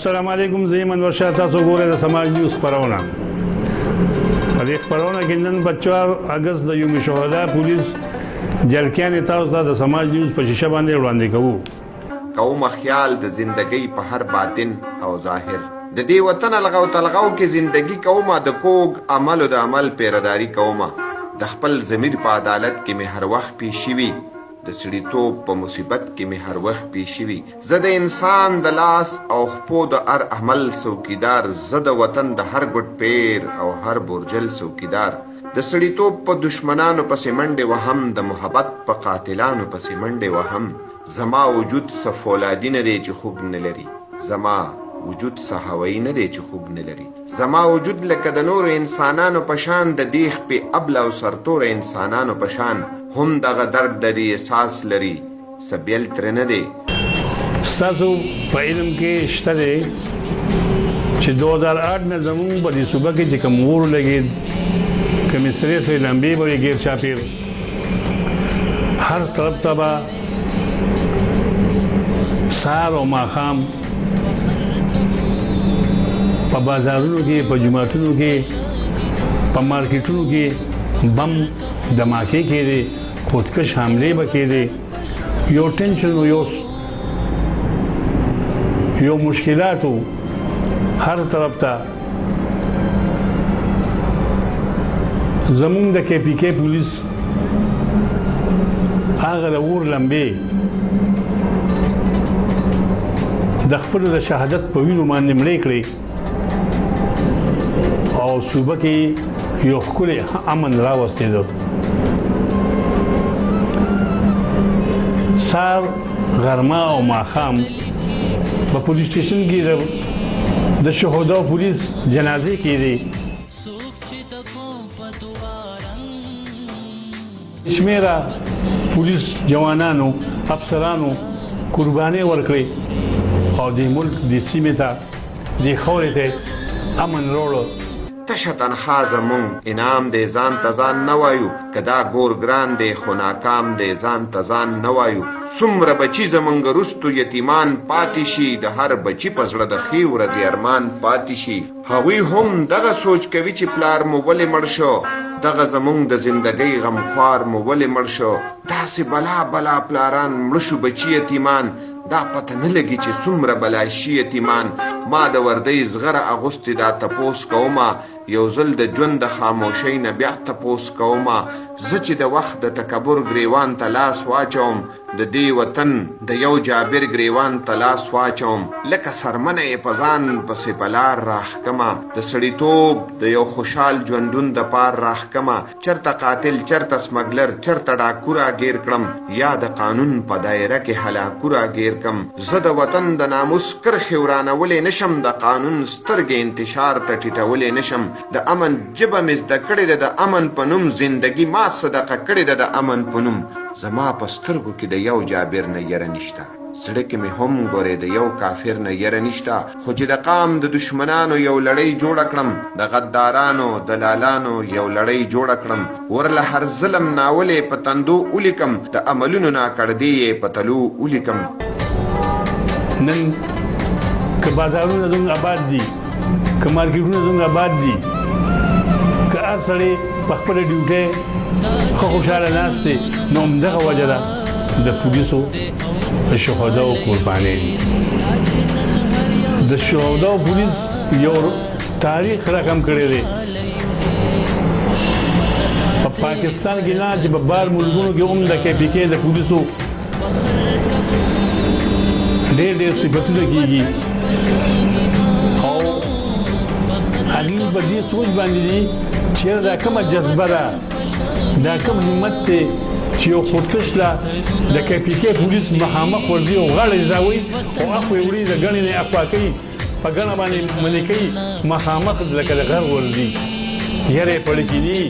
السلام علیکم. زه یم انور شاه. تاسو ګورئ د سماج نیوز خپرونه. په دې خپرونه کې نن 25 اگست د یوم شهدا پولیس جلکیانې تاسو ته د سماج نیوز په شیشه باندې وړاندې کوو. کوم خیال د زندګۍ په هر باطن او ظاهر د دې وطن الغاو تلغاو کې زندگی کومه د کوګ عمل او د عمل پیرداری کومه د خپل ضمیر په عدالت کې مې هر وخت پیښ وي د سړیتوب په مصیبت کې مې هر وخت پیښ وي زه د انسان د لاس او خپو د هر عمل څوکیدار زه د وطن د هر ګټ پیر او هر برجل څوکیدار د سړیتوب په دشمنانو پسې منډې وهم د محبت په قاتلانو پسې منډې وهم زما وجود څه فولادي نه دی چې خوب نه لري زما وجود څه هوایي نه دی چې خوب نه لري زما وجود لکه د نورو انسانانو په شان د دیخ په ابل او سرتوره انسانانو په شان هم دغه درد د دې احساس لري څه بیل ترې نه دی. ستاسو په علم کې شته دی چې 2008 نه زموږ په دې صوبه کې چې کوم اور لګېد کومې سرې سرې لمبې به یې ګیر چاپېر هر طرف ته به سهار او ماښام په بازارونو کې په جوماتونو کې په مارکیټونو کې بم دماکې کېدې خودکش حملې به کېدې یو ټینشن و یو مشکلاتو هر طرف ته زمونږ د کې پی کې پولیس هغه د اور لمبې د خپلو د شهادت په وینو باندې مړې کړې او صوبه کې یو ښکلی امن راوستېده. سهار غرمه او ماښام په پولیس سټیشن کې د شهدا پولیس جنازې کېدې شمیره پولیس جوانانو افسرانو قربانۍ ورکړې او د ملک د سیمې ته د خاورې ته امن راوړه. تشه تنخوا زمونږ انعام دی ځان ته ځان نه وایو که دا ګور ګران دی خو ناکام دی ځان ته ځان نه وایو څومره بچي زمونږ وروستو یتیمان پاتې شي د هر بچي په زړه د ښې ورځې ارمان پاتې شي هغوی هم دغه سوچ کوي چې پلار مو ولې مړ شو دغه زمونږ د زندګۍ غمخوار مو ولې مړ شو داسې بلا بلا پلاران مړه شو بچي یتیمان دا پته نه لګي چې څومره بلا شي یتیمان ما د وردۍ زغره اغوستې دا تپوس کومه یو ځل د ژوند د خاموشۍ نه بیا تپوس کومه زه چې د وخت د تکبر ګریوان ته لاس واچوم د دې وطن د یو جابر ګریوان ته لاس واچوم لکه سرمنه یې په ځان پسې په لار راښکمه د سړیتوب د یو خوشحال ژوندون د پار راښکمه چرته قاتل چرته سمګلر چرته ډاکو راګیر کړم یا د قانون په دایره کې هلاکو راګیر کم زه د وطن د ناموس کرښې ورانولی نشم د قانون سترګې انتشار ته ټیټولی نشم د امن ژبه مې زده کړې ده د امن په نوم زندګي ما صدقه کړې ده د امن په نوم زما په سترګو کې د یو جابر نه یره نشته زړه کې مې هم ګورې د یو کافر نه یره نشته خو چې د قام د دشمنانو یو لړۍ جوړه کړم د غدارانو دلالانو یو لړۍ جوړه کړم ورله هر ظلم ناولې په تندو ولیکم د عملونو ناکړدې یې په تلو ولیکم. نن که بازارونه زموږ آباد دي که مارکیټونه زموږ آباد دي که هر سړی په خپله ډیوټۍ ښه خوشحاله ناست دی نو همدغه وجه ده د پولیسو د شهداو قربانۍ دي. د شهداو پولیس یو تاریخ رقم کړی دی په پاکستان کې نه چې په بار ملکونو کې هم د کې پی کې د پولیسو ډېر ډېر صفتونه کېږي او هغوی په دې سوچ باندې دي چې دا کومه جذبه ده دا کوم همت دی چې یو خودکش له د کې پی کې پولیس مخامخ ورځي او غاړه یې ځاوي او اخوا یې وړي د ګڼې نه اخوا کوي په ګڼه باندې منې کوي مخامخ لکه د غر ورځي یاره یې پړې کېدي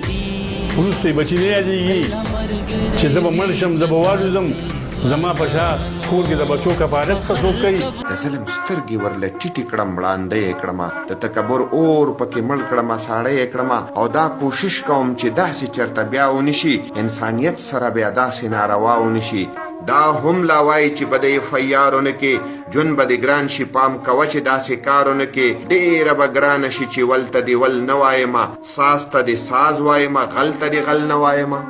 وروسته یې بچي نه یادېږي چې زه به مړ شم زه به والوځم زما په شا کور کې د بچو کفالت څه څوک کوي؟ د ظلم سترګې ورله ټیټې کړم وړاندې یې کړمه د تکبر اور پکې مړ کړمه ساړه یې کړمه او دا کوشش کوم چې داسې چېرته بیا ونشي انسانیت سره بیا داسې ناروا ونشي دا هم لا وایي چې به د FIR-ونه کې ژوند به دې ګران شي پام کوه چې داسې کارونه کې ډېره به ګرانه شي چې ول ته دې ول نه وایمه ساز ته دې ساز وایمه غل ته دې غل نه وایمه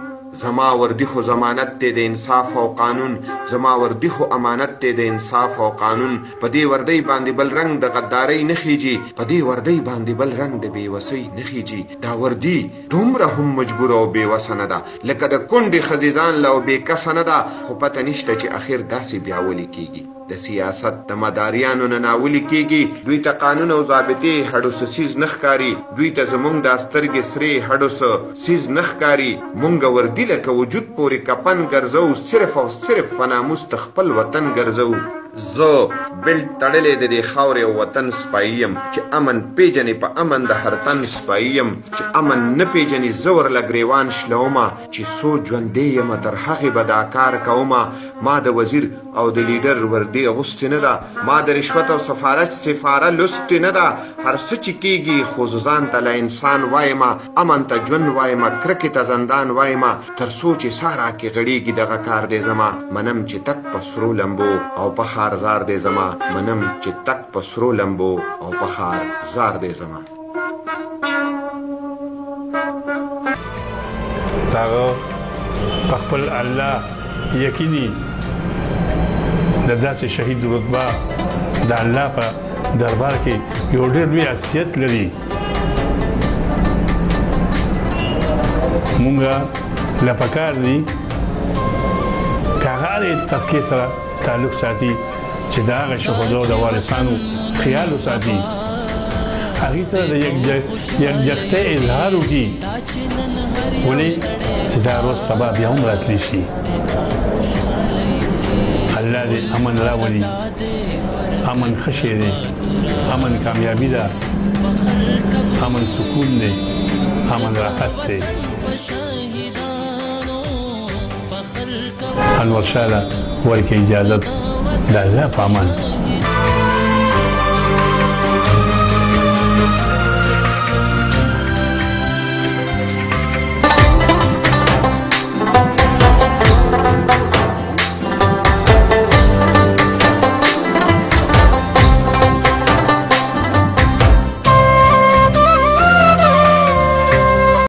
زما وردی خو ضمانت دی د انصاف او قانون زما وردی خو امانت دی د انصاف او قانون په دې وردی باندې بل رنگ د غدارۍ نه خیږي په دې وردی باندې بل رنگ د بېوسۍ نه خیږي دا وردی دومره هم مجبور او بېوسه نه ده لکه د کونډې ښځې ځان له او بېکسه نه ده خو پته نشته چې اخر داسې بیا ولې کیږي د سیاست د مداریانو نه ناولې کیږي دوی ته قانون او ضابطې هډو څه څیز نه ښکاري دوی ته زموږ دا سترګې سرې هډو څه څیز نه ښکاري موږ وردي لکه وجود پورې کپن ګرځو صرف او صرف په ناموس د خپل وطن ګرځو زه بیلټ تړلی د دې خاورې او وطن سپایي یم چې امن پیژنې په امن د هر تن سپایي یم چې امن نه پیژنې زه ورله ګریوان شلومه چې څو ژوندی یمه تر هغې به دا کار کومه ما د وزیر او د لیډر وردي اغوستې نه ده ما د رشوت او سفارت سفاره لوستې نه ده هر څه چې کیږي خو زه ځان ته له انسان وایمه امن ته ژوند وایمه کرکې ته زندان وایمه تر څو چې سا راکې غړېږي دغه کار دی زما منم چې تک په سرو لمبو او په ښار زار دی زما منم چې تک په سرو لمبو او په ښار زار دی زما هغه په خپل الله یقیني د داسې شهید رتبه د الله په دربار کې یو ډېر لوی حیثیت لري مونږ له پکار دي که هغه طبقې سره تعلق ساتي چې د هغه شهداو د وارثانو خیال وساتي هغې سره د یکجهتۍ اظهار وکړي ولې چې دا روز سبا بیا هم راتلی شي الله دې امن راولي امن ښه شی دی امن کامیابي ده امن سکون دی امن راحت دی انور شاه له ورکړي اجازت د الله په امان